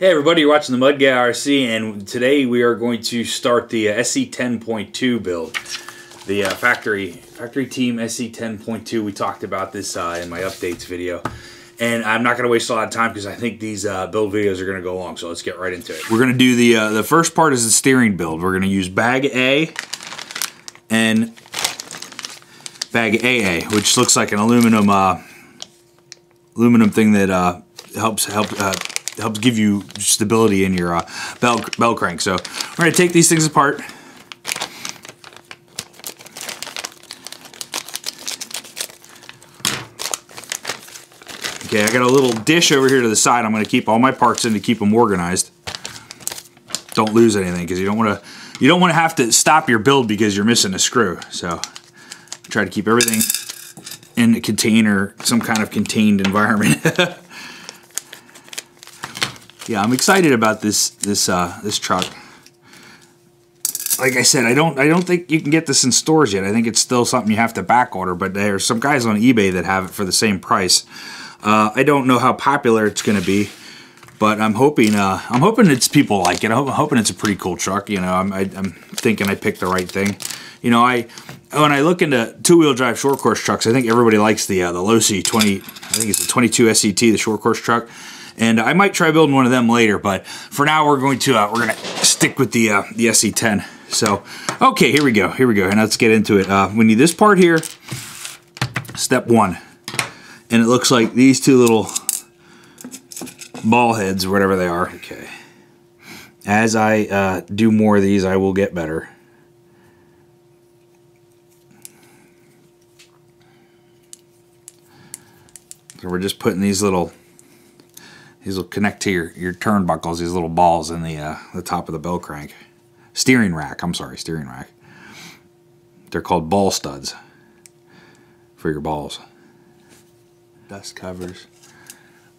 Hey everybody, you're watching the Mudguy RC, and today we are going to start the SC10.2 build. The factory team SC10.2. We talked about this in my updates video. And I'm not going to waste a lot of time because I think these build videos are going to go long, so let's get right into it. We're going to do the first part is the steering build. We're going to use bag A and bag AA, which looks like an aluminum thing that helps give you stability in your bell crank. So we're going to take these things apart. Okay, I got a little dish over here to the side. I'm going to keep all my parts in to keep them organized. Don't lose anything because you don't want to have to stop your build because you're missing a screw. So try to keep everything in a container, some kind of contained environment. Yeah, I'm excited about this truck. Like I said, I don't think you can get this in stores yet. I think it's still something you have to back order, but there's some guys on eBay that have it for the same price. I don't know how popular it's going to be, but I'm hoping it's people like it. I'm hoping it's a pretty cool truck. You know, I'm thinking I picked the right thing. You know, when I look into two-wheel drive short course trucks, I think everybody likes the Losi 20. I think it's the 22 SCT, the short course truck. And I might try building one of them later, but for now we're going to stick with the SC10. So, okay, here we go, and let's get into it. We need this part here, step one, and it looks like these two little ball heads, or whatever they are. Okay, as I do more of these, I will get better. So we're just putting these will connect to your turnbuckles, these little balls in the top of the bell crank. Steering rack, I'm sorry, steering rack. They're called ball studs for your balls. Dust covers.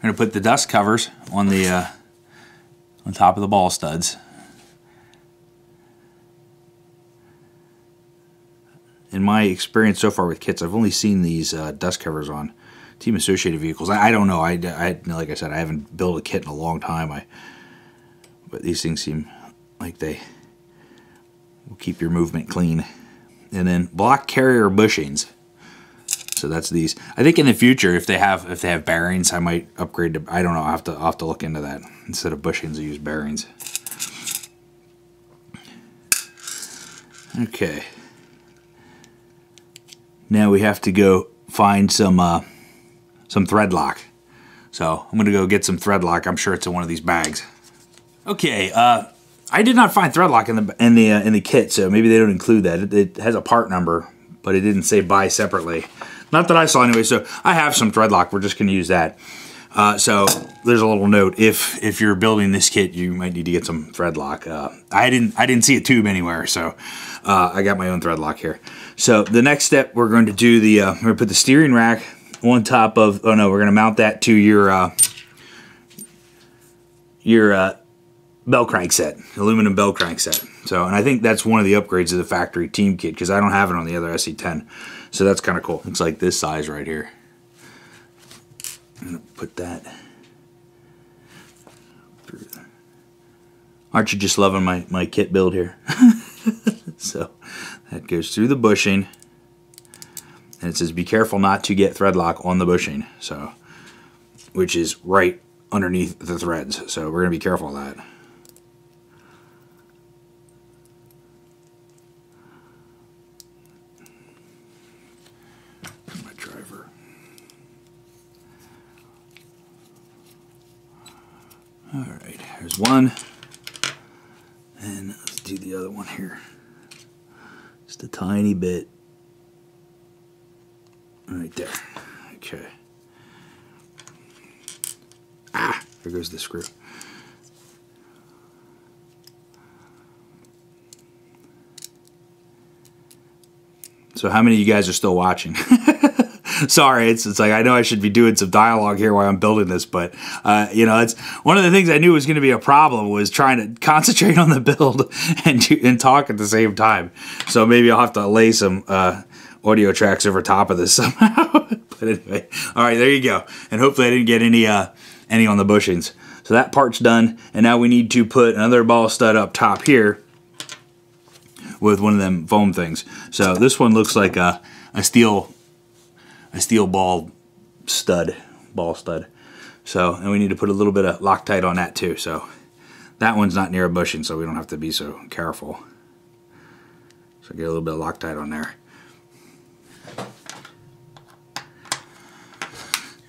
I'm going to put the dust covers on the on top of the ball studs. In my experience so far with kits, I've only seen these dust covers on team associated vehicles. I don't know. I like I said, I haven't built a kit in a long time. But these things seem like they will keep your movement clean. And then block carrier bushings. So that's these. I think in the future, if they have bearings, I might upgrade to. I don't know. I'll have to look into that. Instead of bushings, I use bearings. Okay. Now we have to go find some thread lock. So I'm gonna go get some thread lock. I'm sure it's in one of these bags. Okay, I did not find thread lock in the kit, so maybe they don't include that. It has a part number, but it didn't say buy separately. Not that I saw anyway. So I have some thread lock. We're just gonna use that. So there's a little note: if you're building this kit, you might need to get some thread lock. I didn't see a tube anywhere, so I got my own thread lock here. So the next step, we're going to do we're gonna put the steering rack on top of, oh no, we're going to mount that to your bell crank set, aluminum bell crank set. So, and I think that's one of the upgrades of the factory team kit because I don't have it on the other SC10. So that's kind of cool. It's like this size right here. I'm going to put that through. Aren't you just loving my kit build here? So that goes through the bushing. And it says, be careful not to get thread lock on the bushing, so, which is right underneath the threads. So we're going to be careful of that. My driver. All right, here's one. And let's do the other one here. Just a tiny bit. Right there. Okay. Ah, there goes the screw. So how many of you guys are still watching? Sorry, it's like I know I should be doing some dialogue here while I'm building this, but you know, it's one of the things I knew was going to be a problem was trying to concentrate on the build and talk at the same time. So maybe I'll have to lay some audio tracks over top of this somehow. But anyway, all right, there you go. And hopefully I didn't get any on the bushings. So that part's done, and now we need to put another ball stud up top here with one of them foam things. So this one looks like a steel ball stud. So, and we need to put a little bit of Loctite on that too. So that one's not near a bushing, so we don't have to be so careful. So get a little bit of Loctite on there.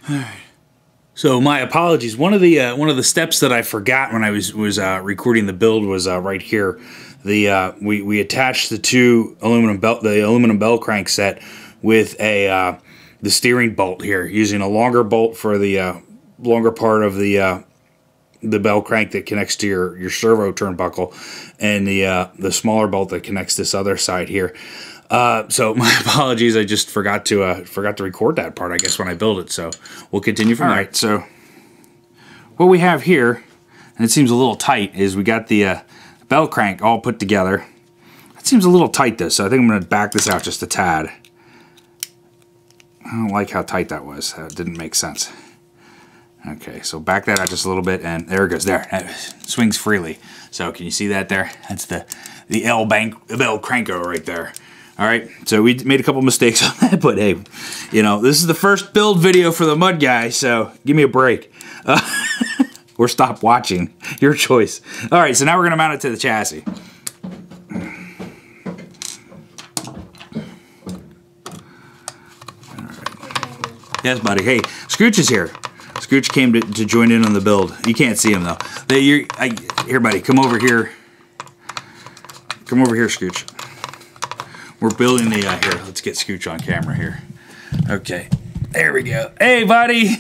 All right. So my apologies. One of the steps that I forgot when I was recording the build was right here. We attached the aluminum Bellcrank set with the steering bolt here, using a longer bolt for the longer part of the Bellcrank that connects to your servo turnbuckle, and the smaller bolt that connects this other side here. So my apologies, I just forgot to record that part, I guess, when I build it. So we'll continue from there. All right, so what we have here, and it seems a little tight, is we got the Bellcrank all put together. It seems a little tight, though, so I think I'm going to back this out just a tad. I don't like how tight that was. That didn't make sense. Okay, so back that out just a little bit, and there it goes. There, it swings freely. So can you see that there? That's the Bellcranko right there. All right, so we made a couple mistakes on that, but hey, you know, this is the first build video for the Mudguy, so give me a break. Or stop watching. Your choice. All right, so now we're going to mount it to the chassis. All right. Yes, buddy. Hey, Skooch is here. Skooch came to join in on the build. You can't see him, though. Here, buddy, come over here. Come over here, Skooch. We're building the, here, let's get Skooch on camera here. Okay, there we go. Hey, buddy!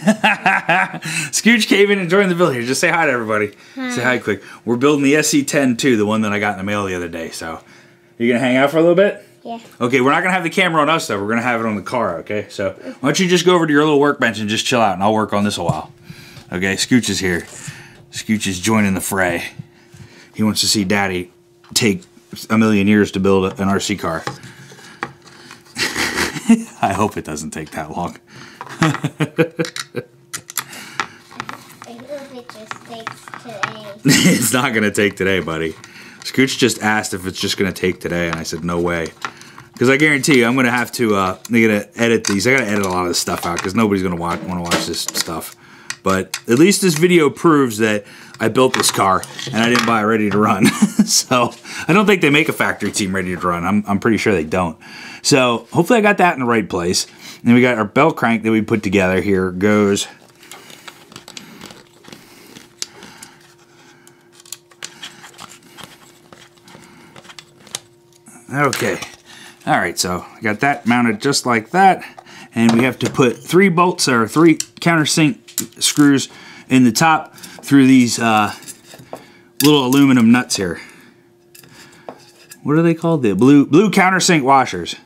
Scooch came in and joined the build here. Just say hi to everybody. Hi. Say hi quick. We're building the SC10.2, the one that I got in the mail the other day, so. You gonna hang out for a little bit? Yeah. Okay, we're not gonna have the camera on us, though. We're gonna have it on the car, okay? So, why don't you just go over to your little workbench and just chill out, and I'll work on this a while. Okay, Scooch is here. Scooch is joining the fray. He wants to see Daddy take a million years to build an RC car. I hope it doesn't take that long. I hope it just takes today. It's not going to take today, buddy. Skooch just asked if it's just going to take today, and I said no way. Because I guarantee you, I'm going to have to edit these. I got to edit a lot of this stuff out because nobody's going to want to watch this stuff. But at least this video proves that I built this car and I didn't buy it ready to run. So I don't think they make a factory team ready to run. I'm pretty sure they don't. So hopefully I got that in the right place. And then we got our Bellcrank that we put together here. Goes okay. All right, so I got that mounted just like that. And we have to put 3 bolts or 3 countersink screws in the top through these little aluminum nuts here. What are they called? The blue countersink washers.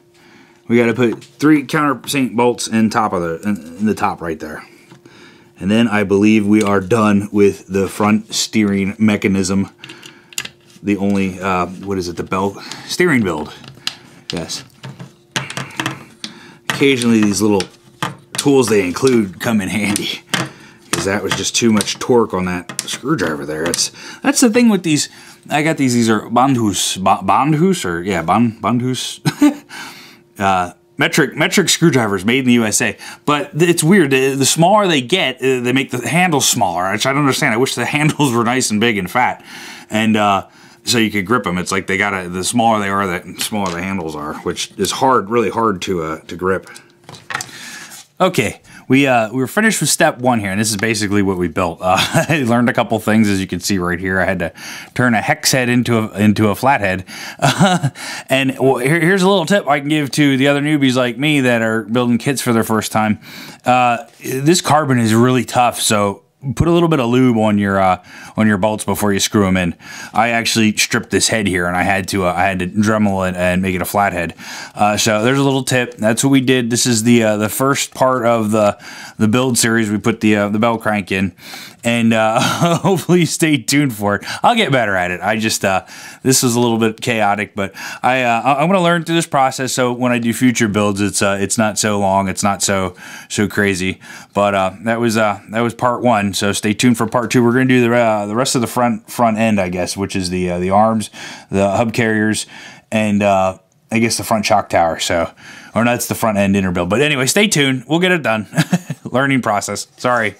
We got to put 3 countersink bolts in top of in the top right there. And then I believe we are done with the front steering mechanism. The only what is it? The steering build. Yes. Occasionally these little tools they include come in handy, because that was just too much torque on that screwdriver there. That's the thing with these. I got these. These are Bandhus, or yeah, Bandhus. metric screwdrivers made in the USA. But it's weird. The smaller they get, they make the handles smaller, which I don't understand. I wish the handles were nice and big and fat, and so you could grip them. It's like they gotta. The smaller they are, the smaller the handles are, which is really hard to grip. Okay, we were finished with step 1 here, and this is basically what we built. I learned a couple things, as you can see right here. I had to turn a hex head into a flathead. And well, here's a little tip I can give to the other newbies like me that are building kits for their first time. This carbon is really tough, so put a little bit of lube on your bolts before you screw them in. I actually stripped this head here, and I had to Dremel it and make it a flathead. So there's a little tip. That's what we did. This is the first part of the build series. We put the Bellcrank in, and hopefully stay tuned for it. I'll get better at it. I just this was a little bit chaotic, but I'm gonna learn through this process. So when I do future builds, it's not so long. It's not so crazy. But that was part 1. done. So stay tuned for part 2. We're going to do the rest of the front end, I guess, which is the arms, the hub carriers, and I guess the front shock tower. So, or no, it's the front end inner build. But anyway, stay tuned. We'll get it done. Learning process. Sorry.